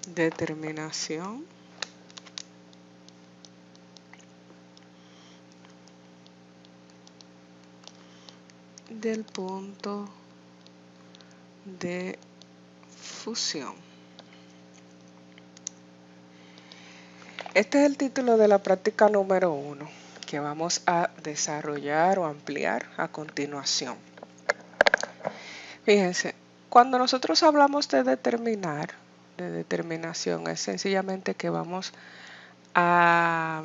Determinación del punto de fusión. Este es el título de la práctica número 1 que vamos a desarrollar o ampliar a continuación. Fíjense, cuando nosotros hablamos de determinar, de determinación, es sencillamente que vamos a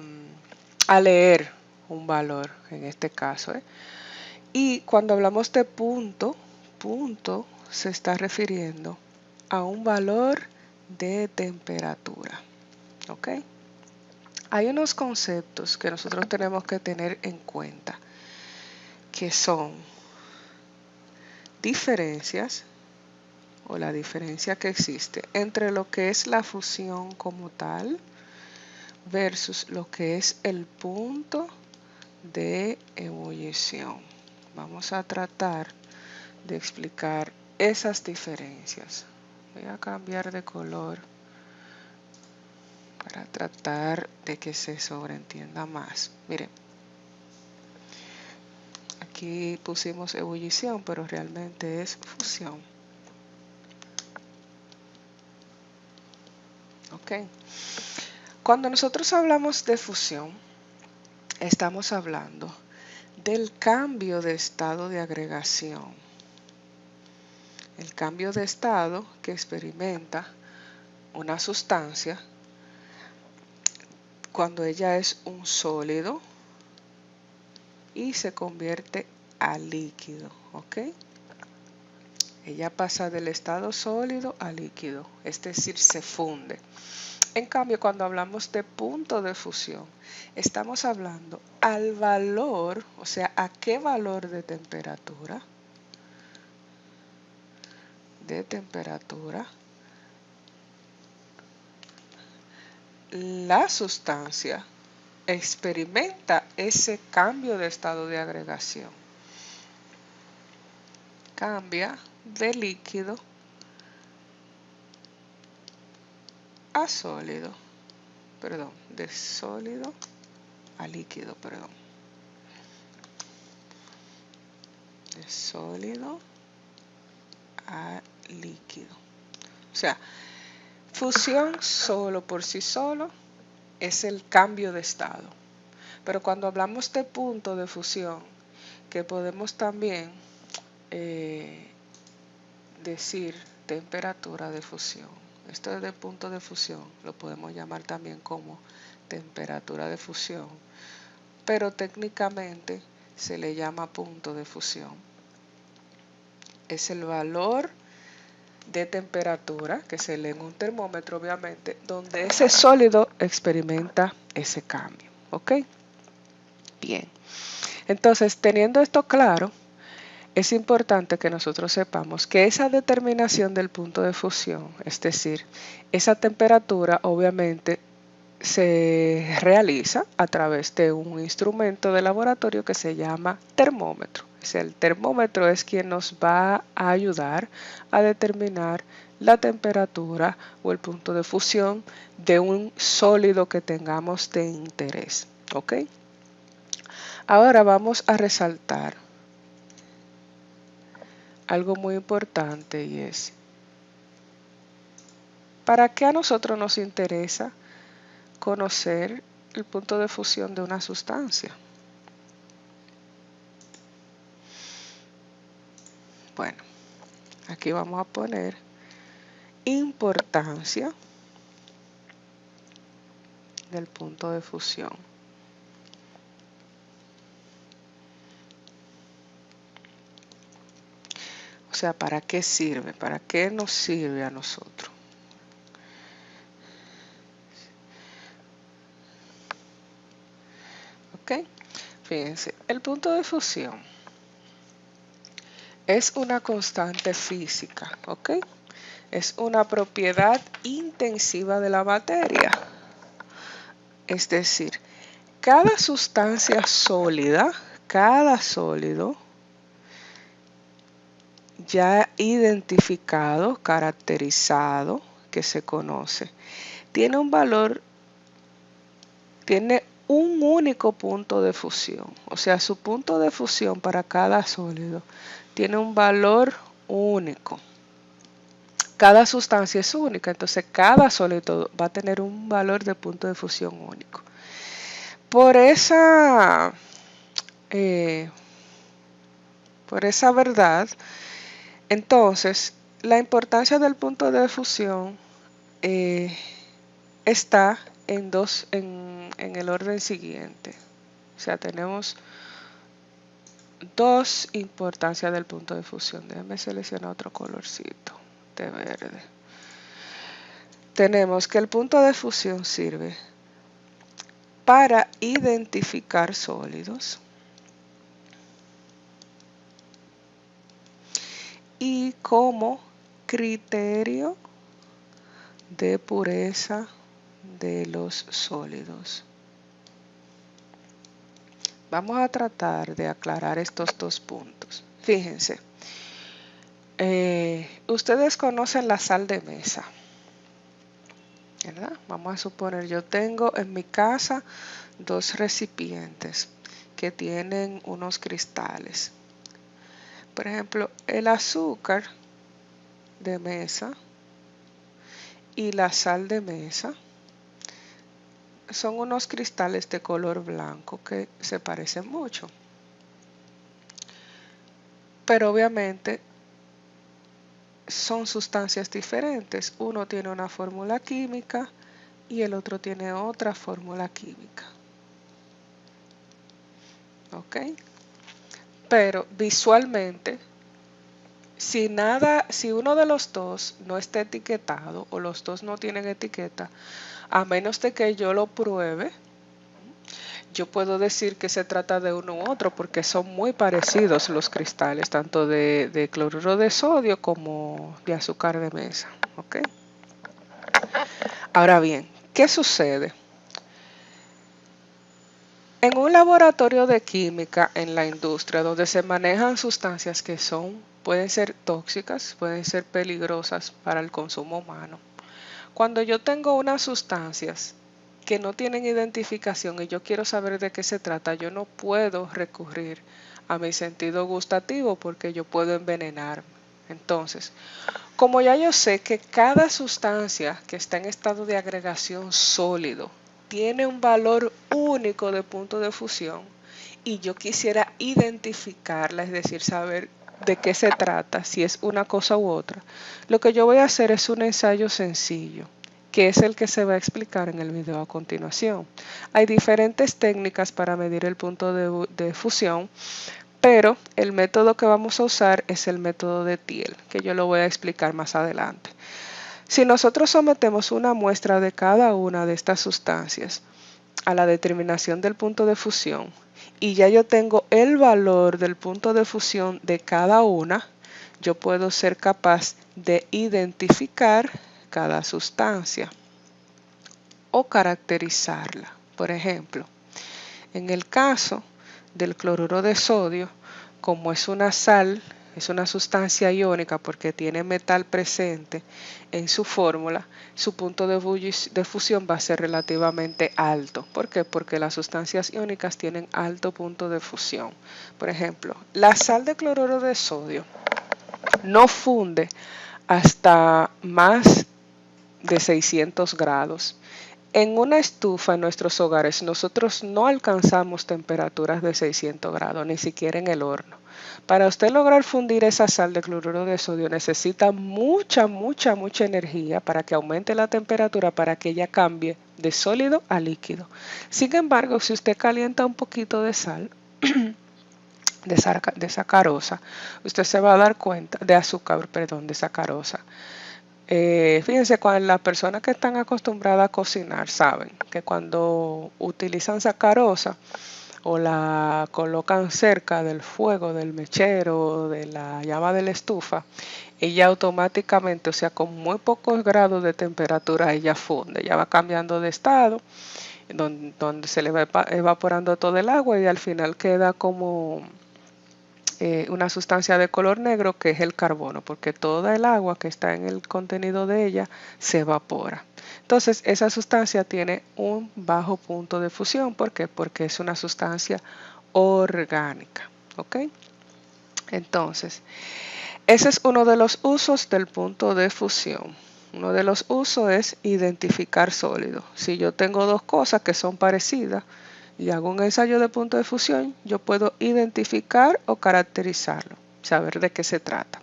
leer un valor, en este caso. Y cuando hablamos de punto se está refiriendo a un valor de temperatura. ¿Ok? Hay unos conceptos que nosotros tenemos que tener en cuenta, que son diferencias o la diferencia que existe entre lo que es la fusión como tal versus lo que es el punto de ebullición. Vamos a tratar de explicar esas diferencias. Voy a cambiar de color para tratar de que se sobreentienda más. Miren, aquí pusimos ebullición, pero realmente es fusión. ¿Ok? Cuando nosotros hablamos de fusión, estamos hablando del cambio de estado de agregación. El cambio de estado que experimenta una sustancia cuando ella es un sólido y se convierte a líquido, ¿ok? Ella pasa del estado sólido a líquido, es decir, se funde. En cambio, cuando hablamos de punto de fusión, estamos hablando al valor, o sea, a qué valor de temperatura, la sustancia experimenta ese cambio de estado de agregación. Cambia de líquido a sólido, perdón, de sólido a líquido, perdón. De sólido a líquido. O sea, fusión solo por sí solo es el cambio de estado. Pero cuando hablamos de punto de fusión, que podemos también decir temperatura de fusión. Esto es de punto de fusión, lo podemos llamar también como temperatura de fusión, pero técnicamente se le llama punto de fusión. Es el valor de temperatura que se lee en un termómetro, obviamente, donde ese sólido experimenta ese cambio. ¿Ok? Bien. Entonces, teniendo esto claro, es importante que nosotros sepamos que esa determinación del punto de fusión, es decir, esa temperatura obviamente se realiza a través de un instrumento de laboratorio que se llama termómetro. El termómetro es quien nos va a ayudar a determinar la temperatura o el punto de fusión de un sólido que tengamos de interés. ¿Ok? Ahora vamos a resaltar algo muy importante y es, ¿para qué a nosotros nos interesa conocer el punto de fusión de una sustancia? Bueno, aquí vamos a poner importancia del punto de fusión. O sea, ¿para qué sirve? ¿Para qué nos sirve a nosotros? ¿Ok? Fíjense, el punto de fusión es una constante física, ¿ok? es una propiedad intensiva de la materia. Es decir, cada sustancia sólida, cada sólido ya identificado, caracterizado, que se conoce, tiene un valor, tiene un único punto de fusión. O sea, su punto de fusión para cada sólido tiene un valor único. Cada sustancia es única, entonces cada sólido va a tener un valor de punto de fusión único. Por esa verdad, entonces, la importancia del punto de fusión está en el orden siguiente. O sea, tenemos dos importancias del punto de fusión. Déjenme seleccionar otro colorcito de verde. Tenemos que el punto de fusión sirve para identificar sólidos y como criterio de pureza de los sólidos. Vamos a tratar de aclarar estos dos puntos. Fíjense, ustedes conocen la sal de mesa, ¿verdad? Vamos a suponer, yo tengo en mi casa dos recipientes que tienen unos cristales. Por ejemplo, el azúcar de mesa y la sal de mesa son unos cristales de color blanco que se parecen mucho. Pero obviamente son sustancias diferentes. Uno tiene una fórmula química y el otro tiene otra fórmula química. ¿Ok? Pero visualmente, si uno de los dos no está etiquetado o los dos no tienen etiqueta, a menos de que yo lo pruebe, yo puedo decir que se trata de uno u otro porque son muy parecidos los cristales, tanto de cloruro de sodio como de azúcar de mesa. ¿Ok? Ahora bien, ¿qué sucede? En un laboratorio de química en la industria donde se manejan sustancias que pueden ser tóxicas, pueden ser peligrosas para el consumo humano. Cuando yo tengo unas sustancias que no tienen identificación y yo quiero saber de qué se trata, yo no puedo recurrir a mi sentido gustativo porque yo puedo envenenarme. Entonces, como ya yo sé que cada sustancia que está en estado de agregación sólido tiene un valor único de punto de fusión y yo quisiera identificarla, es decir, saber de qué se trata, si es una cosa u otra, lo que yo voy a hacer es un ensayo sencillo, que es el que se va a explicar en el video a continuación. Hay diferentes técnicas para medir el punto de fusión, pero el método que vamos a usar es el método de Thiel, que yo lo voy a explicar más adelante. Si nosotros sometemos una muestra de cada una de estas sustancias a la determinación del punto de fusión y ya yo tengo el valor del punto de fusión de cada una, yo puedo ser capaz de identificar cada sustancia o caracterizarla. Por ejemplo, en el caso del cloruro de sodio, como es una sal, es una sustancia iónica porque tiene metal presente en su fórmula, su punto de fusión va a ser relativamente alto. ¿Por qué? Porque las sustancias iónicas tienen alto punto de fusión. Por ejemplo, la sal de cloruro de sodio no funde hasta más de 600 grados. En una estufa en nuestros hogares nosotros no alcanzamos temperaturas de 600 grados, ni siquiera en el horno. Para usted lograr fundir esa sal de cloruro de sodio necesita mucha energía para que aumente la temperatura para que ella cambie de sólido a líquido. Sin embargo, si usted calienta un poquito de sal, de sacarosa, usted se va a dar cuenta, de azúcar, perdón, de sacarosa. Fíjense, cuando las personas que están acostumbradas a cocinar saben que cuando utilizan sacarosa, o la colocan cerca del fuego, del mechero, de la llama de la estufa, ella automáticamente, o sea, con muy pocos grados de temperatura, ella funde, ella va cambiando de estado, donde se le va evaporando todo el agua y al final queda como una sustancia de color negro que es el carbono, porque toda el agua que está en el contenido de ella se evapora. Entonces, esa sustancia tiene un bajo punto de fusión. ¿Por qué? Porque es una sustancia orgánica. ¿Ok? Entonces, ese es uno de los usos del punto de fusión. Uno de los usos es identificar sólidos. Si yo tengo dos cosas que son parecidas y hago un ensayo de punto de fusión, yo puedo identificar o caracterizarlo, saber de qué se trata.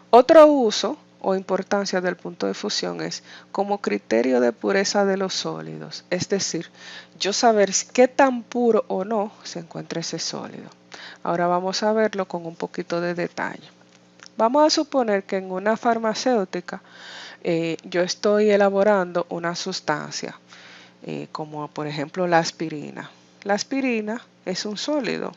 Otro uso o importancia del punto de fusión es como criterio de pureza de los sólidos, es decir, yo saber qué tan puro o no se encuentra ese sólido. Ahora vamos a verlo con un poquito de detalle. Vamos a suponer que en una farmacéutica yo estoy elaborando una sustancia, como por ejemplo la aspirina. La aspirina es un sólido,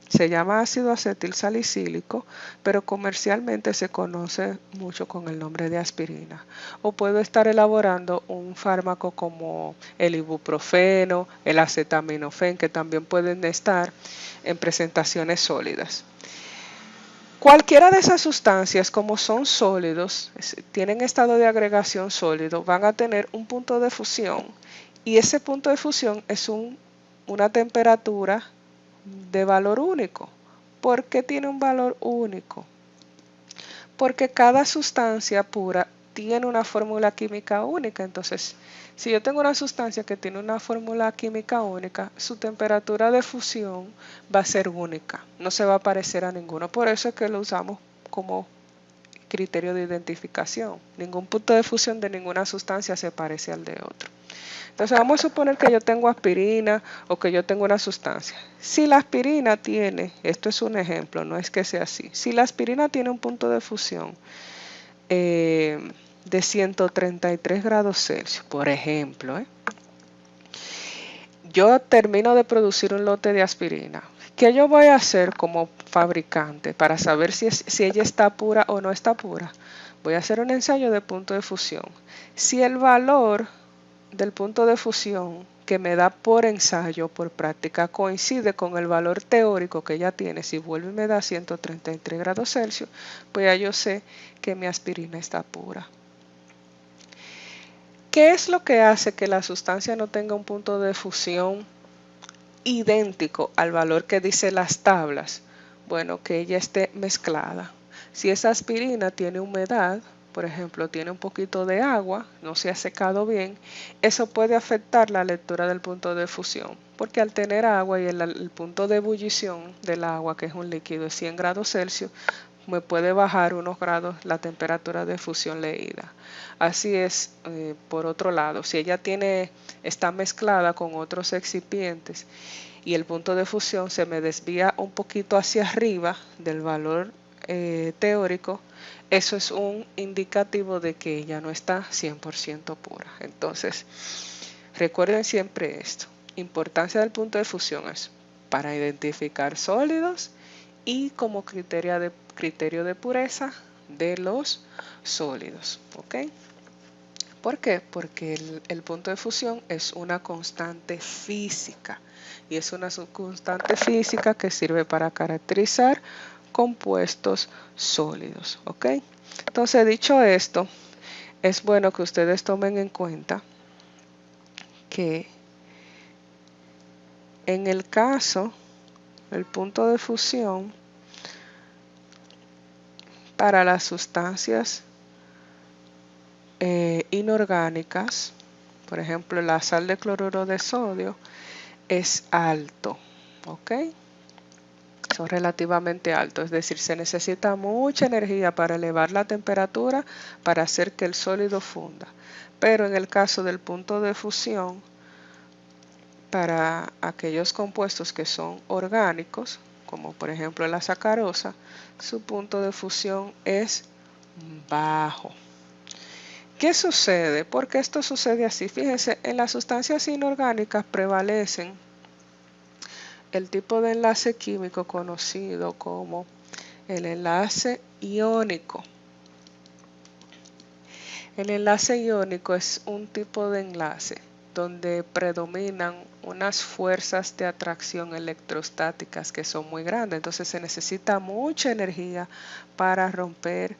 se llama ácido acetil salicílico, pero comercialmente se conoce mucho con el nombre de aspirina. O puedo estar elaborando un fármaco como el ibuprofeno, el acetaminofén, que también pueden estar en presentaciones sólidas. Cualquiera de esas sustancias, como son sólidos, tienen estado de agregación sólido, van a tener un punto de fusión y ese punto de fusión es una temperatura de valor único. ¿Por qué tiene un valor único? Porque cada sustancia pura tiene una fórmula química única. Entonces, si yo tengo una sustancia que tiene una fórmula química única, su temperatura de fusión va a ser única, no se va a parecer a ninguno. Por eso es que lo usamos como criterio de identificación. Ningún punto de fusión de ninguna sustancia se parece al de otro. Entonces vamos a suponer que yo tengo aspirina o que yo tengo una sustancia. Si la aspirina tiene, esto es un ejemplo, no es que sea así, si la aspirina tiene un punto de fusión de 133 grados Celsius, por ejemplo, yo termino de producir un lote de aspirina. ¿Qué yo voy a hacer como fabricante para saber si ella está pura o no está pura? Voy a hacer un ensayo de punto de fusión. Si el valor del punto de fusión que me da por ensayo, por práctica, coincide con el valor teórico que ella tiene, si vuelve y me da 133 grados Celsius, pues ya yo sé que mi aspirina está pura. ¿Qué es lo que hace que la sustancia no tenga un punto de fusión idéntico al valor que dice las tablas? Bueno, que ella esté mezclada. Si esa aspirina tiene humedad, por ejemplo, tiene un poquito de agua, no se ha secado bien, eso puede afectar la lectura del punto de fusión, porque al tener agua y el punto de ebullición del agua, que es un líquido de 100 grados Celsius, me puede bajar unos grados la temperatura de fusión leída. Así es, por otro lado, si ella está mezclada con otros excipientes y el punto de fusión se me desvía un poquito hacia arriba del valor teórico, eso es un indicativo de que ella no está 100% pura. Entonces, recuerden siempre esto. Importancia del punto de fusión es para identificar sólidos y como criterio de pureza de los sólidos. ¿Ok? ¿Por qué? Porque el punto de fusión es una constante física y es una constante física que sirve para caracterizar compuestos sólidos. ¿Ok? Entonces, dicho esto, es bueno que ustedes tomen en cuenta que en el caso, el punto de fusión para las sustancias inorgánicas, por ejemplo, la sal de cloruro de sodio, es alto, ¿ok? Son relativamente altos, es decir, se necesita mucha energía para elevar la temperatura para hacer que el sólido funda. Pero en el caso del punto de fusión, para aquellos compuestos que son orgánicos, como por ejemplo la sacarosa, su punto de fusión es bajo. ¿Qué sucede? ¿Por qué esto sucede así? Fíjense, en las sustancias inorgánicas prevalecen el tipo de enlace químico conocido como el enlace iónico. El enlace iónico es un tipo de enlace donde predominan unas fuerzas de atracción electrostáticas que son muy grandes. Entonces se necesita mucha energía para romper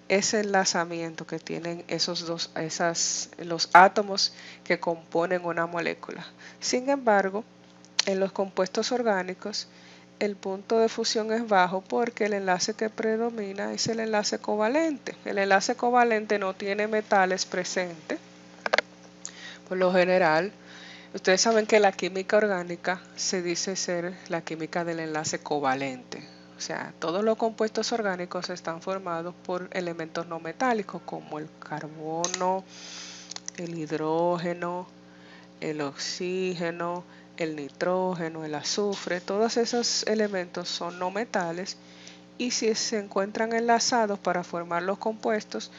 ese enlazamiento que tienen los átomos que componen una molécula. Sin embargo, en los compuestos orgánicos, el punto de fusión es bajo porque el enlace que predomina es el enlace covalente. El enlace covalente no tiene metales presentes. Por lo general, ustedes saben que la química orgánica se dice ser la química del enlace covalente. O sea, todos los compuestos orgánicos están formados por elementos no metálicos como el carbono, el hidrógeno, el oxígeno, el nitrógeno, el azufre. Todos esos elementos son no metales y si se encuentran enlazados para formar los compuestos,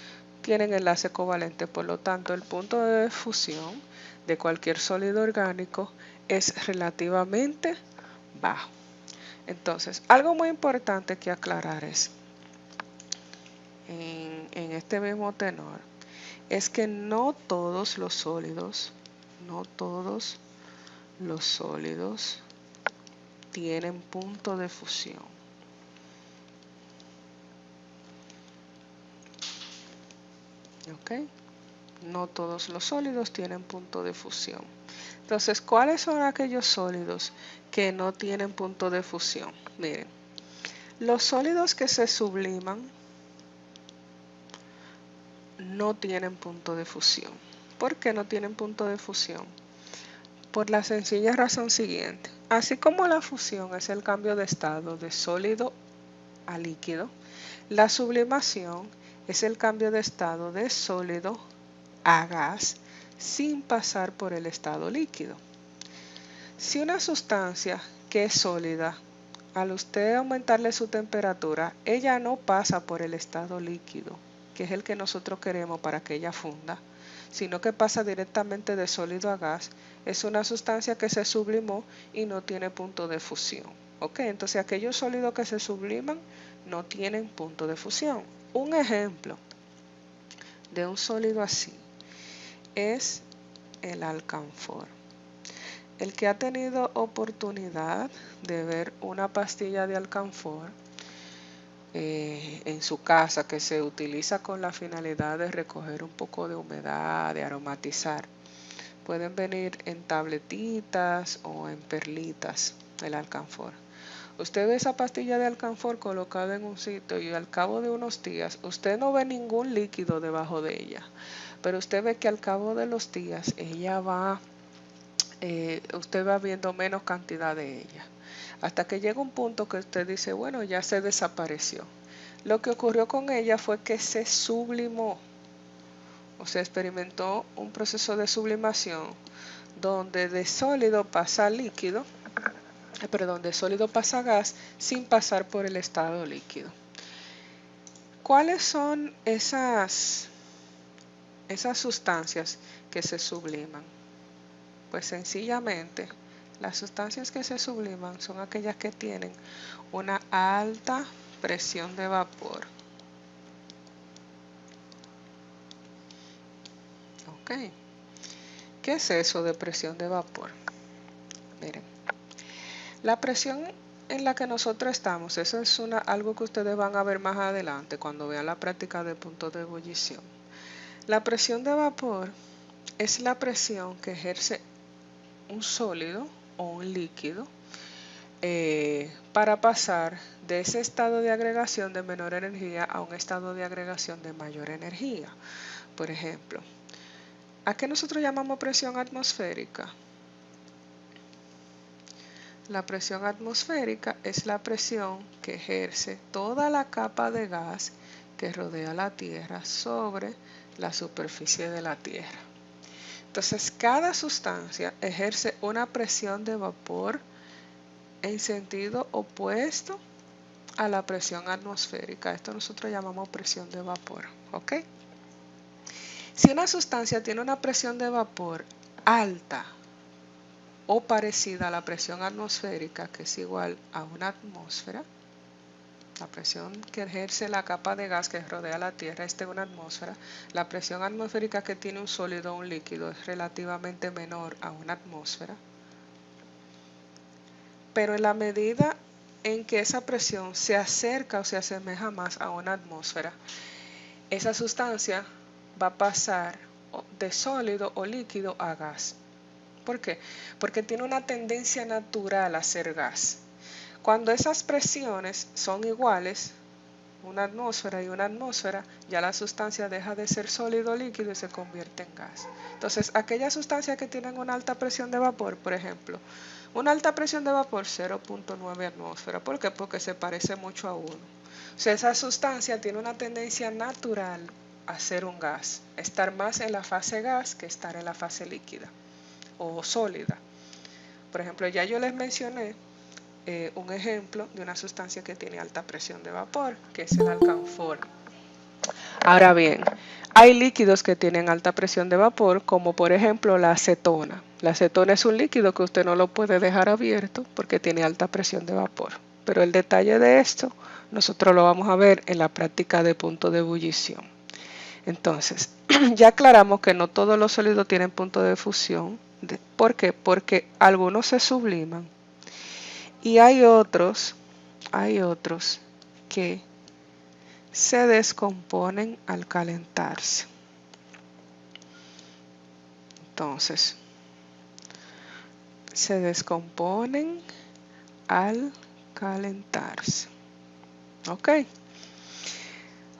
tienen enlace covalente. Por lo tanto, el punto de fusión de cualquier sólido orgánico es relativamente bajo. Entonces, algo muy importante que aclarar es, en este mismo tenor, es que no todos los sólidos tienen punto de fusión. ¿Ok? No todos los sólidos tienen punto de fusión. Entonces, ¿cuáles son aquellos sólidos que no tienen punto de fusión? Miren, los sólidos que se subliman no tienen punto de fusión. ¿Por qué no tienen punto de fusión? Por la sencilla razón siguiente. Así como la fusión es el cambio de estado de sólido a líquido, la sublimación es el cambio de estado de sólido a gas sin pasar por el estado líquido. Si una sustancia que es sólida, al usted aumentarle su temperatura, ella no pasa por el estado líquido, que es el que nosotros queremos para que ella funda, sino que pasa directamente de sólido a gas, es una sustancia que se sublimó y no tiene punto de fusión. ¿Ok? Entonces aquellos sólidos que se subliman no tienen punto de fusión. Un ejemplo de un sólido así es el alcanfor. El que ha tenido oportunidad de ver una pastilla de alcanfor en su casa que se utiliza con la finalidad de recoger un poco de humedad, de aromatizar, pueden venir en tabletitas o en perlitas el alcanfor. Usted ve esa pastilla de alcanfor colocada en un sitio y al cabo de unos días usted no ve ningún líquido debajo de ella, pero usted ve que al cabo de los días usted va viendo menos cantidad de ella, hasta que llega un punto que usted dice, bueno, ya se desapareció. Lo que ocurrió con ella fue que se sublimó, o sea, experimentó un proceso de sublimación donde de sólido pasa a líquido, de sólido pasa a gas sin pasar por el estado líquido. ¿Cuáles son esas sustancias que se subliman? Pues sencillamente, las sustancias que se subliman son aquellas que tienen una alta presión de vapor. ¿Ok? ¿Qué es eso de presión de vapor? Miren, la presión en la que nosotros estamos, eso es algo que ustedes van a ver más adelante cuando vean la práctica de puntos de ebullición. La presión de vapor es la presión que ejerce un sólido o un líquido para pasar de ese estado de agregación de menor energía a un estado de agregación de mayor energía. Por ejemplo, ¿a qué nosotros llamamos presión atmosférica? La presión atmosférica es la presión que ejerce toda la capa de gas que rodea la Tierra sobre la superficie de la Tierra. Entonces, cada sustancia ejerce una presión de vapor en sentido opuesto a la presión atmosférica. Esto nosotros llamamos presión de vapor. ¿Ok? Si una sustancia tiene una presión de vapor alta o parecida a la presión atmosférica, que es igual a una atmósfera. La presión que ejerce la capa de gas que rodea la Tierra es de una atmósfera. La presión atmosférica que tiene un sólido o un líquido es relativamente menor a una atmósfera. Pero en la medida en que esa presión se acerca o se asemeja más a una atmósfera, esa sustancia va a pasar de sólido o líquido a gas. ¿Por qué? Porque tiene una tendencia natural a ser gas. Cuando esas presiones son iguales, una atmósfera y una atmósfera, ya la sustancia deja de ser sólido o líquido y se convierte en gas. Entonces, aquellas sustancias que tienen una alta presión de vapor, por ejemplo, una alta presión de vapor 0.9 atmósfera. ¿Por qué? Porque se parece mucho a 1. O sea, esa sustancia tiene una tendencia natural a ser un gas, estar más en la fase gas que estar en la fase líquida o sólida. Por ejemplo, ya yo les mencioné un ejemplo de una sustancia que tiene alta presión de vapor, que es el alcanfor. Ahora bien, hay líquidos que tienen alta presión de vapor, como por ejemplo la acetona. La acetona es un líquido que usted no lo puede dejar abierto porque tiene alta presión de vapor. Pero el detalle de esto, nosotros lo vamos a ver en la práctica de punto de ebullición. Entonces, ya aclaramos que no todos los sólidos tienen punto de fusión. ¿Por qué? Porque algunos se subliman y hay otros que se descomponen al calentarse. Entonces, se descomponen al calentarse. ¿Ok?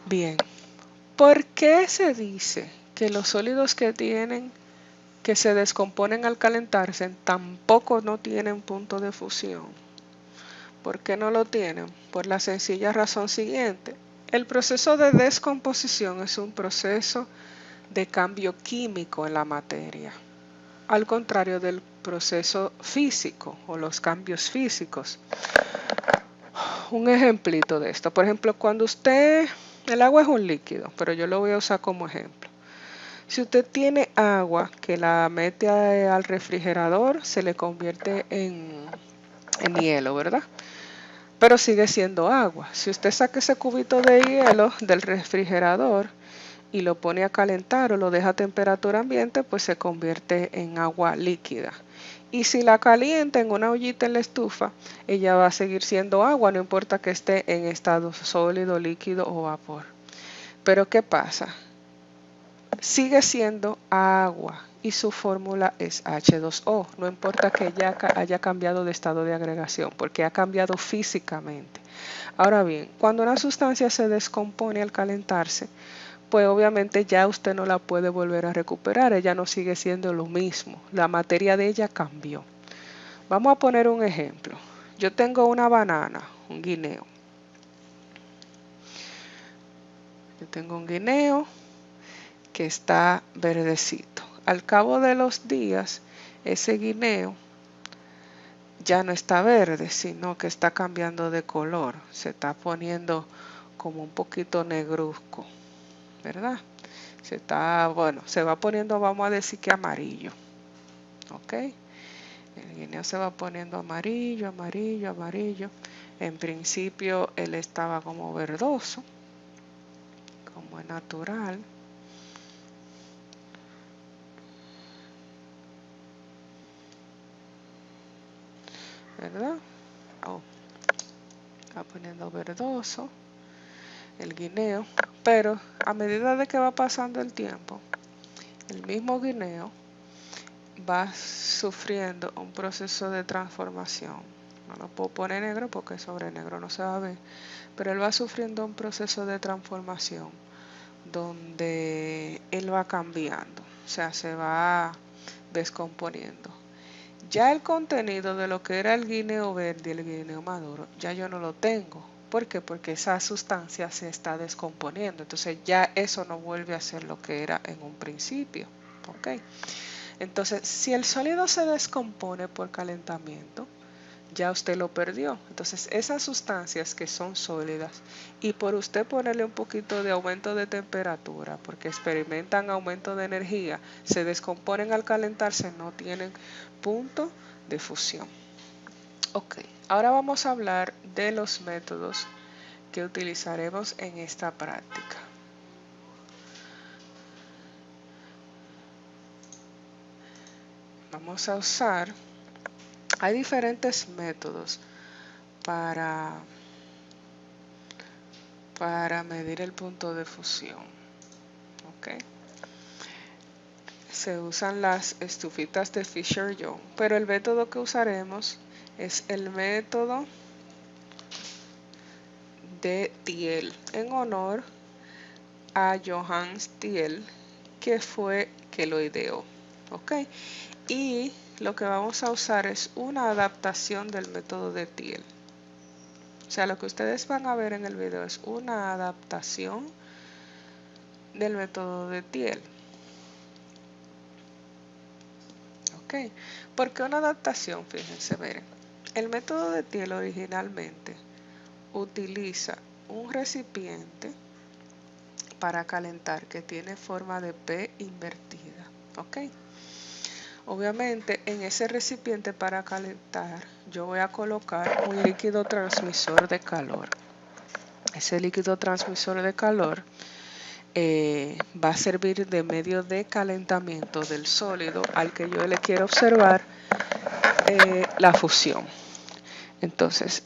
Bien. ¿Por qué se dice que los sólidos que se descomponen al calentarse tampoco no tienen punto de fusión? ¿Por qué no lo tienen? Por la sencilla razón siguiente. El proceso de descomposición es un proceso de cambio químico en la materia, al contrario del proceso físico o los cambios físicos. Un ejemplito de esto, por ejemplo, el agua es un líquido, pero yo lo voy a usar como ejemplo. Si usted tiene agua que la mete al refrigerador, se le convierte en hielo, ¿verdad? Pero sigue siendo agua. Si usted saca ese cubito de hielo del refrigerador y lo pone a calentar o lo deja a temperatura ambiente, pues se convierte en agua líquida. Y si la calienta en una ollita en la estufa, ella va a seguir siendo agua, no importa que esté en estado sólido, líquido o vapor. Pero ¿qué pasa? Sigue siendo agua y su fórmula es H2O. No importa que ella haya cambiado de estado de agregación, porque ha cambiado físicamente. Ahora bien, cuando una sustancia se descompone al calentarse, pues obviamente ya usted no la puede volver a recuperar, ella no sigue siendo lo mismo, la materia de ella cambió. Vamos a poner un ejemplo. Yo tengo una banana, un guineo. Yo tengo un guineo que está verdecito. Al cabo de los días, ese guineo ya no está verde, sino que está cambiando de color, se está poniendo como un poquito negruzco, ¿verdad? Se va poniendo, vamos a decir que amarillo, ¿ok? El guineo se va poniendo amarillo, amarillo, amarillo. En principio él estaba como verdoso, como es natural. ¿Verdad? Va poniendo verdoso el guineo, pero a medida de que va pasando el tiempo, el mismo guineo va sufriendo un proceso de transformación. No lo puedo poner negro porque sobre negro no se va a ver, pero él va sufriendo un proceso de transformación donde él va cambiando, o sea, se va descomponiendo. Ya el contenido de lo que era el guineo verde y el guineo maduro, ya yo no lo tengo. ¿Por qué? Porque esa sustancia se está descomponiendo. Entonces ya eso no vuelve a ser lo que era en un principio. ¿Ok? Entonces, si el sólido se descompone por calentamiento, ya usted lo perdió. Entonces, esas sustancias que son sólidas y por usted ponerle un poquito de aumento de temperatura, porque experimentan aumento de energía, se descomponen al calentarse, no tienen punto de fusión. Ok, ahora vamos a hablar de los métodos que utilizaremos en esta práctica. Vamos a usar, hay diferentes métodos para medir el punto de fusión. Okay. Se usan las estufitas de Fisher-Young, pero el método que usaremos es el método de Thiel, en honor a Johannes Thiel, que fue que lo ideó. Okay. Y lo que vamos a usar es una adaptación del método de Thiel. O sea, lo que ustedes van a ver en el video es una adaptación del método de Thiel. Ok, ¿por qué una adaptación? Fíjense, miren. El método de Thiel originalmente utiliza un recipiente para calentar que tiene forma de P invertida. Ok. Obviamente en ese recipiente para calentar yo voy a colocar un líquido transmisor de calor. Ese líquido transmisor de calor va a servir de medio de calentamiento del sólido al que yo le quiero observar la fusión. Entonces,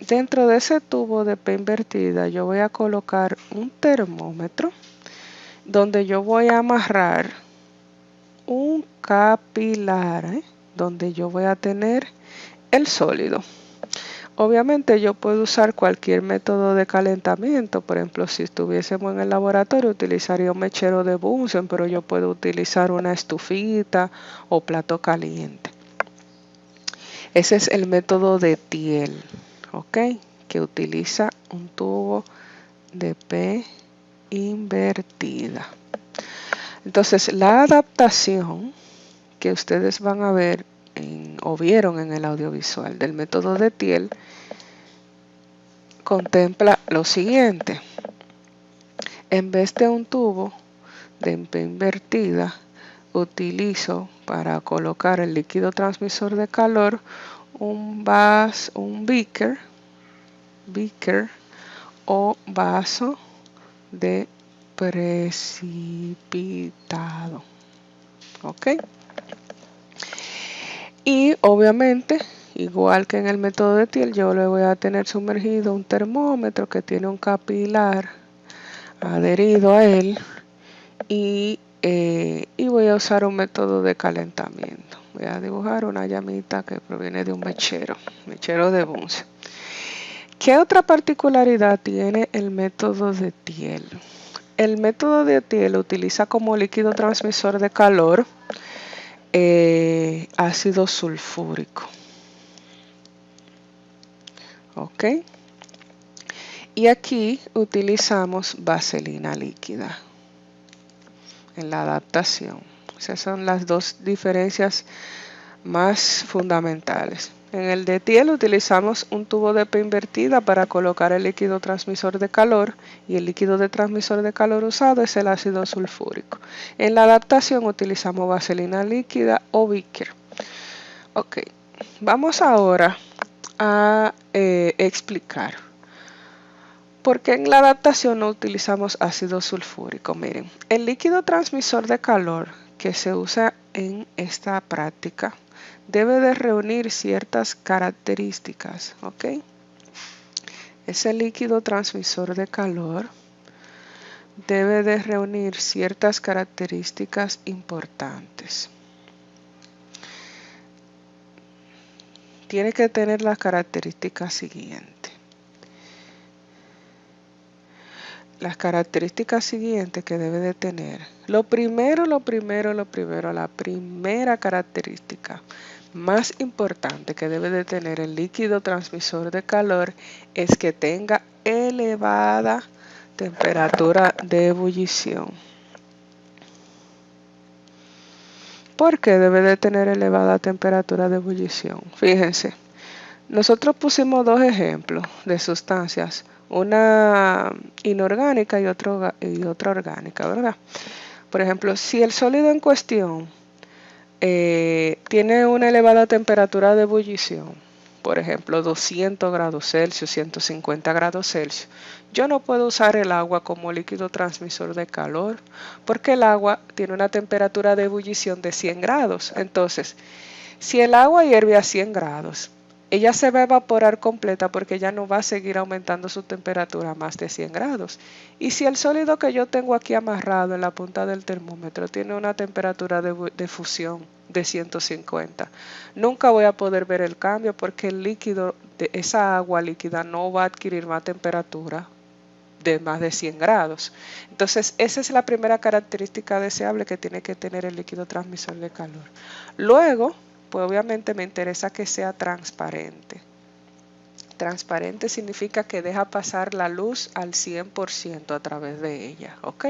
dentro de ese tubo de P invertida yo voy a colocar un termómetro donde yo voy a amarrar un capilar donde yo voy a tener el sólido. Obviamente yo puedo usar cualquier método de calentamiento. Por ejemplo, si estuviésemos en el laboratorio utilizaría un mechero de Bunsen, pero yo puedo utilizar una estufita o plato caliente. Ese es el método de Thiel, ¿ok? Que utiliza un tubo de P invertida. Entonces, la adaptación que ustedes van a ver o vieron en el audiovisual del método de Thiel contempla lo siguiente. En vez de un tubo de P invertida, utilizo para colocar el líquido transmisor de calor un beaker o vaso de precipitado. ¿Ok? Y obviamente, igual que en el método de Thiel, yo le voy a tener sumergido un termómetro que tiene un capilar adherido a él y voy a usar un método de calentamiento. Voy a dibujar una llamita que proviene de un mechero de Bunsen. ¿Qué otra particularidad tiene el método de Thiel? El método de Thiel utiliza como líquido transmisor de calor ácido sulfúrico. ¿Ok? Y aquí utilizamos vaselina líquida en la adaptación. Esas son las dos diferencias más fundamentales. En el de Thiel utilizamos un tubo de P invertida para colocar el líquido transmisor de calor y el líquido de transmisor de calor usado es el ácido sulfúrico. En la adaptación utilizamos vaselina líquida o beaker. Ok, vamos ahora a explicar por qué en la adaptación no utilizamos ácido sulfúrico. Miren, el líquido transmisor de calor que se usa en esta práctica debe de reunir ciertas características, ¿ok? Ese líquido transmisor de calor debe de reunir ciertas características importantes. Tiene que tener las características siguientes. Las características siguientes que debe de tener. La primera característica más importante que debe de tener el líquido transmisor de calor es que tenga elevada temperatura de ebullición. ¿Por qué debe de tener elevada temperatura de ebullición? Fíjense, nosotros pusimos dos ejemplos de sustancias, una inorgánica y otra orgánica, ¿verdad? Por ejemplo, si el sólido en cuestión tiene una elevada temperatura de ebullición, por ejemplo 200 grados Celsius, 150 grados Celsius, yo no puedo usar el agua como líquido transmisor de calor porque el agua tiene una temperatura de ebullición de 100 grados. Entonces, si el agua hierve a 100 grados, ella se va a evaporar completa porque ya no va a seguir aumentando su temperatura a más de 100 grados. Y si el sólido que yo tengo aquí amarrado en la punta del termómetro tiene una temperatura de fusión de 150, nunca voy a poder ver el cambio porque el líquido de esa agua líquida no va a adquirir más temperatura de más de 100 grados. Entonces, esa es la primera característica deseable que tiene que tener el líquido transmisor de calor. Luego, pues obviamente me interesa que sea transparente. Transparente significa que deja pasar la luz al 100% a través de ella, ¿ok?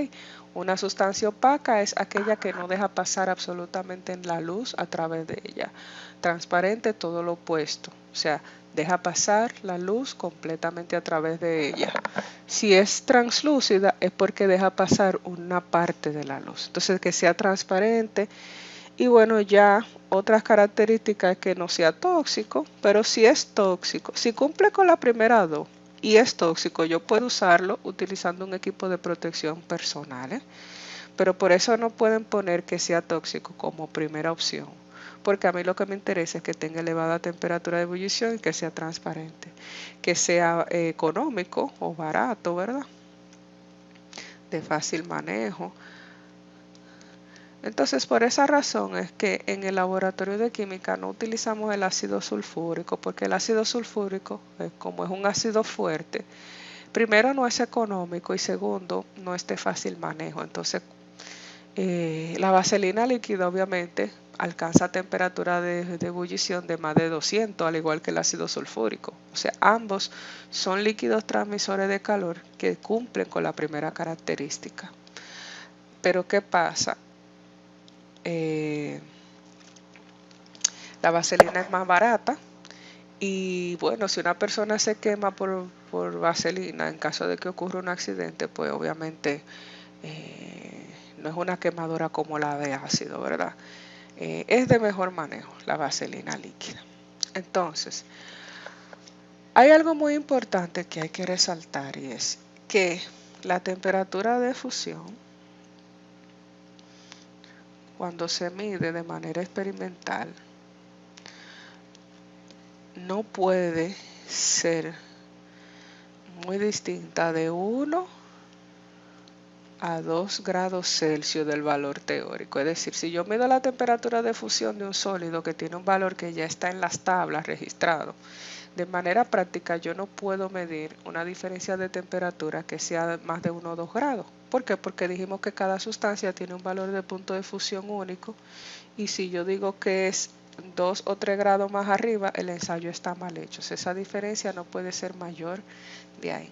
Una sustancia opaca es aquella que no deja pasar absolutamente la luz a través de ella. Transparente, todo lo opuesto, o sea, deja pasar la luz completamente a través de ella. Si es translúcida es porque deja pasar una parte de la luz. Entonces, que sea transparente. Y bueno, ya otras características es que no sea tóxico, pero si es tóxico, si cumple con la primera dos y es tóxico, yo puedo usarlo utilizando un equipo de protección personal, ¿eh? Pero por eso no pueden poner que sea tóxico como primera opción, porque a mí lo que me interesa es que tenga elevada temperatura de ebullición y que sea transparente, que sea económico o barato, ¿verdad? De fácil manejo. Entonces, por esa razón es que en el laboratorio de química no utilizamos el ácido sulfúrico, porque el ácido sulfúrico, como es un ácido fuerte, primero no es económico y segundo no es de fácil manejo. Entonces, la vaselina líquida obviamente alcanza temperatura de ebullición de más de 200, al igual que el ácido sulfúrico. O sea, ambos son líquidos transmisores de calor que cumplen con la primera característica. Pero ¿qué pasa? La vaselina es más barata y bueno, si una persona se quema por vaselina en caso de que ocurra un accidente, pues obviamente no es una quemadura como la de ácido, ¿verdad? Es de mejor manejo la vaselina líquida. Entonces, hay algo muy importante que hay que resaltar y es que la temperatura de fusión, cuando se mide de manera experimental, no puede ser muy distinta de 1 a 2 grados Celsius del valor teórico. Es decir, si yo mido la temperatura de fusión de un sólido que tiene un valor que ya está en las tablas registrado, de manera práctica yo no puedo medir una diferencia de temperatura que sea más de 1 o 2 grados. ¿Por qué? Porque dijimos que cada sustancia tiene un valor de punto de fusión único y si yo digo que es 2 o 3 grados más arriba, el ensayo está mal hecho. Esa diferencia no puede ser mayor de ahí.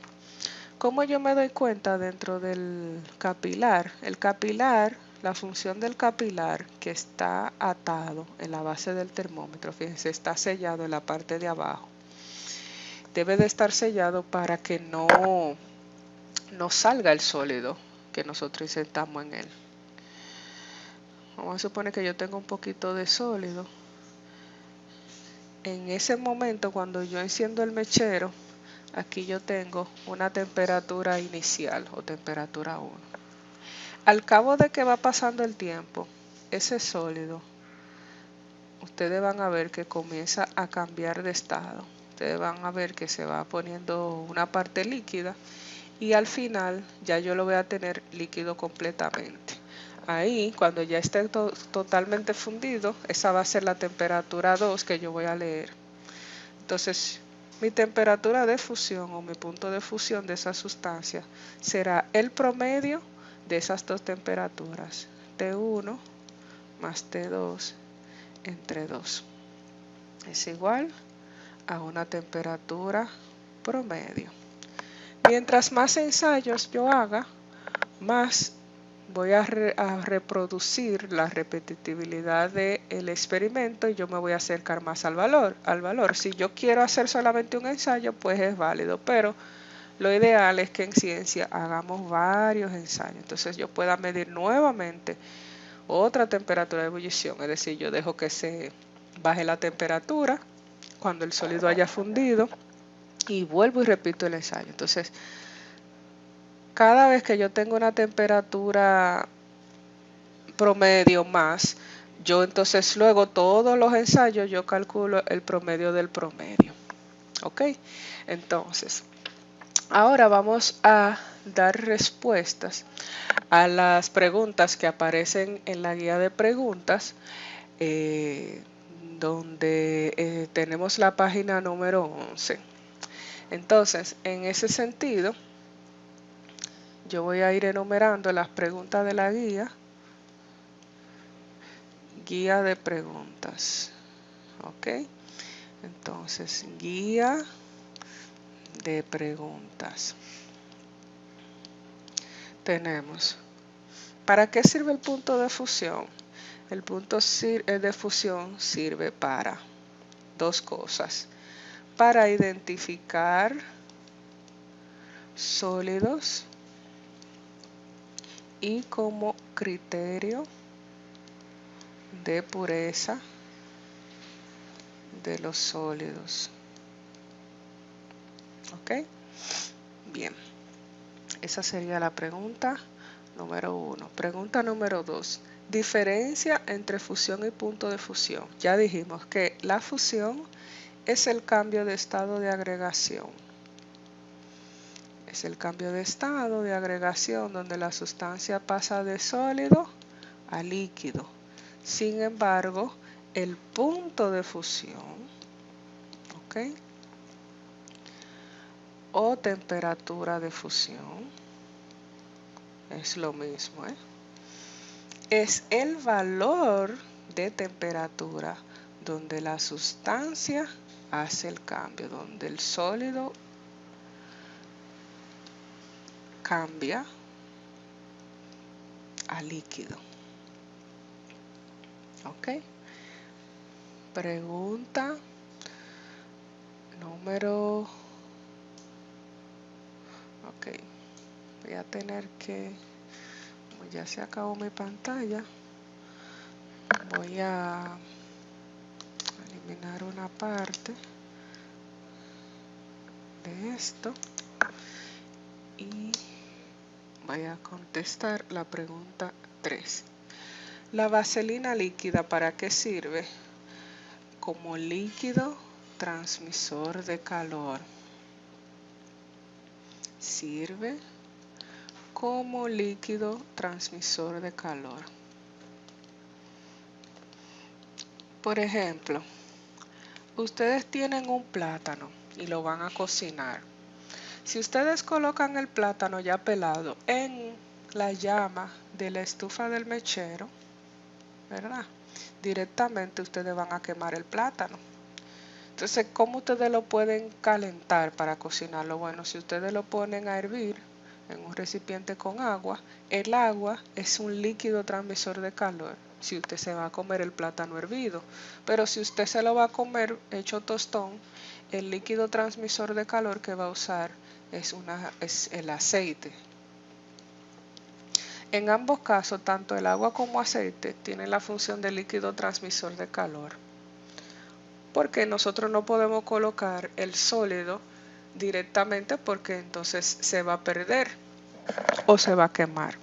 ¿Cómo yo me doy cuenta dentro del capilar? El capilar, la función del capilar que está atado en la base del termómetro, fíjense, está sellado en la parte de abajo. Debe de estar sellado para que no salga el sólido que nosotros insertamos en él. Vamos a suponer que yo tengo un poquito de sólido. En ese momento, cuando yo enciendo el mechero, aquí yo tengo una temperatura inicial o temperatura 1. Al cabo de que va pasando el tiempo, ese sólido, ustedes van a ver que comienza a cambiar de estado. Ustedes van a ver que se va poniendo una parte líquida y al final ya yo lo voy a tener líquido completamente. Ahí, cuando ya esté totalmente fundido, esa va a ser la temperatura 2 que yo voy a leer. Entonces, mi temperatura de fusión o mi punto de fusión de esa sustancia será el promedio de esas dos temperaturas, T1 más T2 entre 2. Es igual a una temperatura promedio. Mientras más ensayos yo haga, más voy a reproducir la repetitividad del experimento y yo me voy a acercar más al valor. Si yo quiero hacer solamente un ensayo, pues es válido, pero lo ideal es que en ciencia hagamos varios ensayos. Entonces yo pueda medir nuevamente otra temperatura de ebullición, es decir, yo dejo que se baje la temperatura cuando el sólido haya fundido y vuelvo y repito el ensayo. Entonces, cada vez que yo tengo una temperatura promedio más, yo entonces luego todos los ensayos yo calculo el promedio del promedio. ¿Ok? Entonces, ahora vamos a dar respuestas a las preguntas que aparecen en la guía de preguntas, donde tenemos la página número 11. Entonces, en ese sentido, yo voy a ir enumerando las preguntas de la guía de preguntas. ¿Ok? Entonces, guía de preguntas. Tenemos, ¿para qué sirve el punto de fusión? El punto de fusión sirve para dos cosas. Para identificar sólidos y como criterio de pureza de los sólidos. ¿Ok? Bien. Esa sería la pregunta número 1. Pregunta número 2. Diferencia entre fusión y punto de fusión. Ya dijimos que la fusión es el cambio de estado de agregación. Es el cambio de estado de agregación donde la sustancia pasa de sólido a líquido. Sin embargo, el punto de fusión, ¿ok?, o temperatura de fusión, es lo mismo, es el valor de temperatura donde la sustancia hace el cambio, donde el sólido cambia a líquido. ¿Ok? Pregunta número... Ok, voy a tener que... Como ya se acabó mi pantalla, voy a eliminar una parte de esto y voy a contestar la pregunta 3. La vaselina líquida, ¿para qué sirve? Como líquido transmisor de calor. Sirve como líquido transmisor de calor. Por ejemplo, ustedes tienen un plátano y lo van a cocinar. Si ustedes colocan el plátano ya pelado en la llama de la estufa del mechero, ¿verdad?, directamente ustedes van a quemar el plátano. Entonces, ¿cómo ustedes lo pueden calentar para cocinarlo? Bueno, si ustedes lo ponen a hervir en un recipiente con agua, el agua es un líquido transmisor de calor si usted se va a comer el plátano hervido. Pero si usted se lo va a comer hecho tostón, el líquido transmisor de calor que va a usar es el aceite. En ambos casos, tanto el agua como aceite tienen la función de líquido transmisor de calor, porque nosotros no podemos colocar el sólido directamente porque entonces se va a perder o se va a quemar.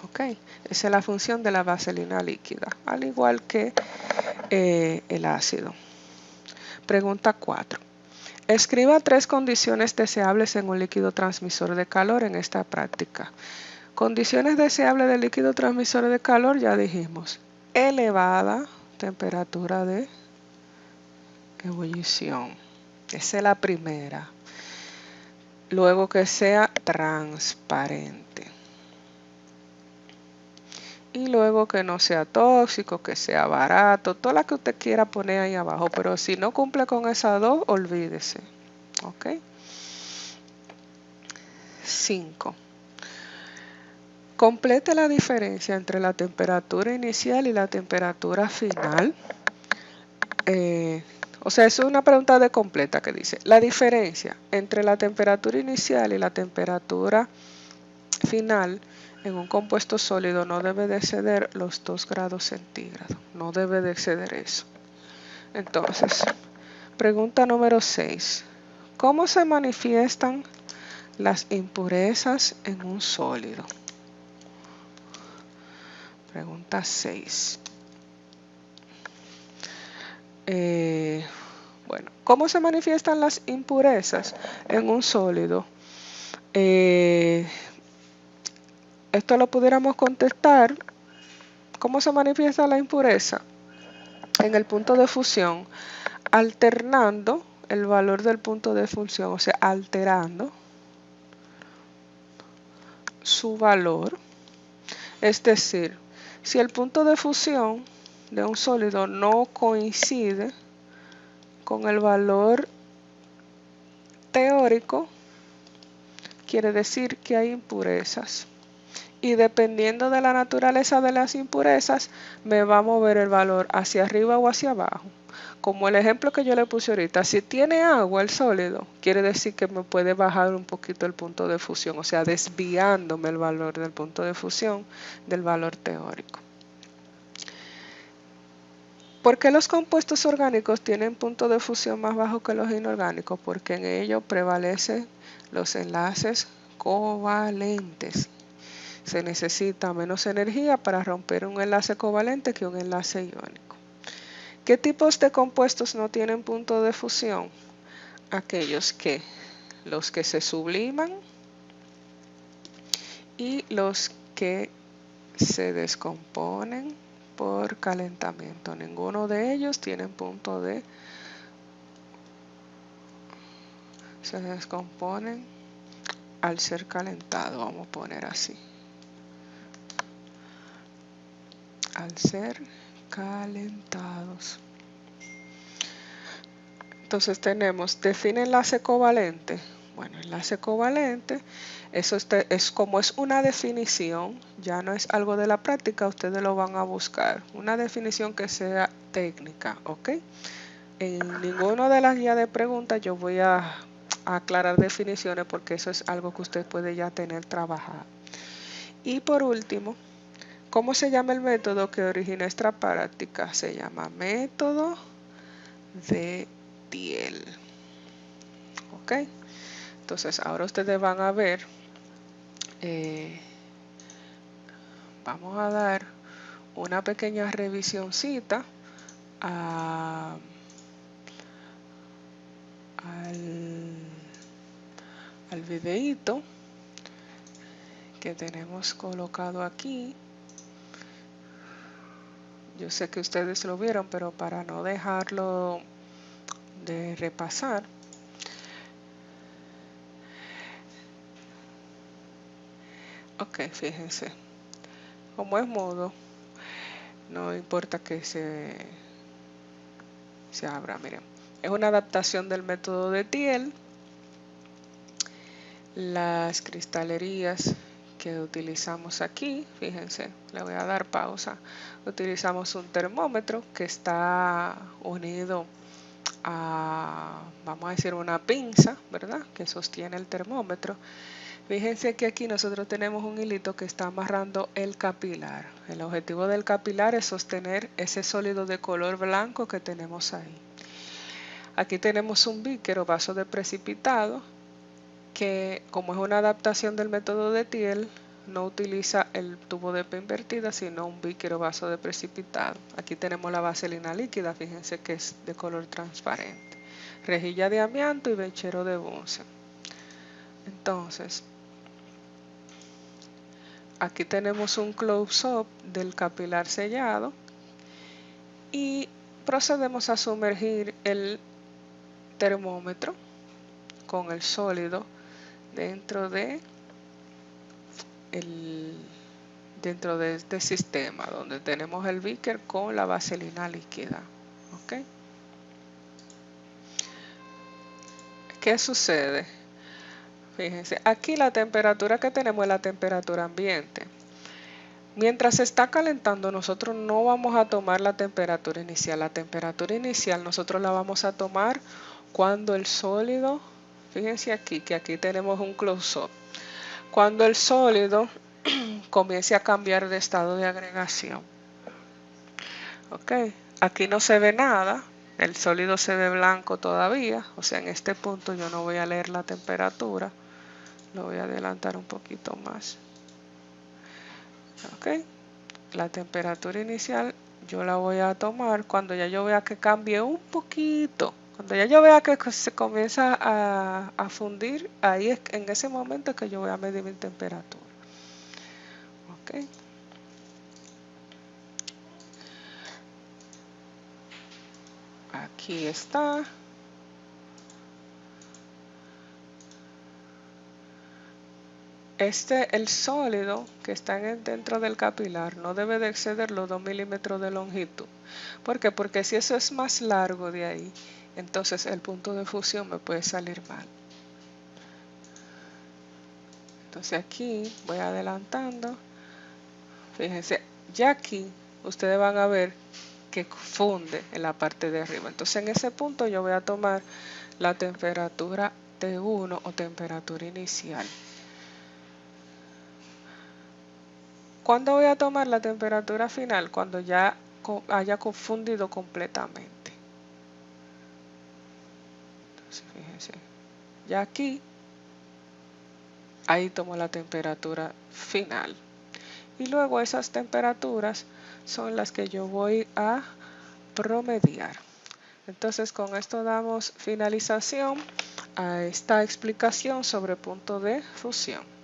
Ok, esa es la función de la vaselina líquida, al igual que el ácido. Pregunta 4. Escriba 3 condiciones deseables en un líquido transmisor de calor en esta práctica. Condiciones deseables del líquido transmisor de calor, ya dijimos. Elevada temperatura de ebullición. Esa es la primera. Luego que sea transparente. Y luego que no sea tóxico, que sea barato, toda la que usted quiera poner ahí abajo. Pero si no cumple con esas dos, olvídese. ¿Ok? 5. Complete la diferencia entre la temperatura inicial y la temperatura final. O sea, eso es una pregunta de completa que dice, la diferencia entre la temperatura inicial y la temperatura final en un compuesto sólido no debe de exceder los 2 grados centígrados. No debe de exceder eso. Entonces, pregunta número 6. ¿Cómo se manifiestan las impurezas en un sólido? Pregunta 6. Bueno, ¿cómo se manifiestan las impurezas en un sólido? Esto lo pudiéramos contestar. ¿Cómo se manifiesta la impureza? En el punto de fusión, alternando el valor del punto de fusión, o sea, alterando su valor. Es decir, si el punto de fusión de un sólido no coincide con el valor teórico, quiere decir que hay impurezas. Y dependiendo de la naturaleza de las impurezas, me va a mover el valor hacia arriba o hacia abajo. Como el ejemplo que yo le puse ahorita, si tiene agua el sólido, quiere decir que me puede bajar un poquito el punto de fusión, o sea, desviándome el valor del punto de fusión del valor teórico. ¿Por qué los compuestos orgánicos tienen punto de fusión más bajo que los inorgánicos? Porque en ellos prevalecen los enlaces covalentes. Se necesita menos energía para romper un enlace covalente que un enlace iónico. ¿Qué tipos de compuestos no tienen punto de fusión? Aquellos que, los que se subliman y los que se descomponen por calentamiento. Ninguno de ellos tiene punto de... Se descomponen al ser calentado, vamos a poner así. Al ser calentados. Entonces tenemos, define enlace covalente. Bueno, enlace covalente, eso es como es una definición, ya no es algo de la práctica, ustedes lo van a buscar. Una definición que sea técnica, ¿ok? En ninguna de las guías de preguntas yo voy a aclarar definiciones porque eso es algo que usted puede ya tener trabajado. Y por último, ¿cómo se llama el método que origina esta práctica? Se llama método de Thiel. ¿Ok? Entonces ahora ustedes van a ver, vamos a dar una pequeña revisioncita al videíto que tenemos colocado aquí. Yo sé que ustedes lo vieron, pero para no dejarlo de repasar, ok, fíjense, como es mudo, no importa que se abra, miren, es una adaptación del método de Thiel. Las cristalerías que utilizamos aquí, fíjense, le voy a dar pausa. Utilizamos un termómetro que está unido a, vamos a decir, una pinza, ¿verdad? Que sostiene el termómetro. Fíjense que aquí nosotros tenemos un hilito que está amarrando el capilar. El objetivo del capilar es sostener ese sólido de color blanco que tenemos ahí. Aquí tenemos un beaker o vaso de precipitado que, como es una adaptación del método de Thiel, no utiliza el tubo de P invertida, sino un beaker o vaso de precipitado. Aquí tenemos la vaselina líquida, fíjense que es de color transparente. Rejilla de amianto y mechero de Bunsen. Entonces, aquí tenemos un close-up del capilar sellado y procedemos a sumergir el termómetro con el sólido dentro de este sistema donde tenemos el beaker con la vaselina líquida. ¿Ok? ¿Qué sucede? Fíjense, aquí la temperatura que tenemos es la temperatura ambiente. Mientras se está calentando, nosotros no vamos a tomar la temperatura inicial. La temperatura inicial nosotros la vamos a tomar cuando el sólido, fíjense aquí, que aquí tenemos un close-up. Cuando el sólido comience a cambiar de estado de agregación. Ok, aquí no se ve nada, el sólido se ve blanco todavía, o sea, en este punto yo no voy a leer la temperatura, lo voy a adelantar un poquito más. Ok, la temperatura inicial yo la voy a tomar cuando ya yo vea que cambie un poquito. Cuando ya yo vea que se comienza a fundir, ahí es en ese momento que yo voy a medir mi temperatura. Ok. Aquí está. El sólido que está dentro del capilar no debe de exceder los 2 milímetros de longitud. ¿Por qué? Porque si eso es más largo de ahí, entonces el punto de fusión me puede salir mal. Entonces aquí voy adelantando. Fíjense, ya aquí ustedes van a ver que funde en la parte de arriba. Entonces en ese punto yo voy a tomar la temperatura T1 o temperatura inicial. ¿Cuándo voy a tomar la temperatura final? Cuando ya haya confundido completamente. Entonces fíjense, ya aquí, ahí tomo la temperatura final. Y luego esas temperaturas son las que yo voy a promediar. Entonces con esto damos finalización a esta explicación sobre punto de fusión.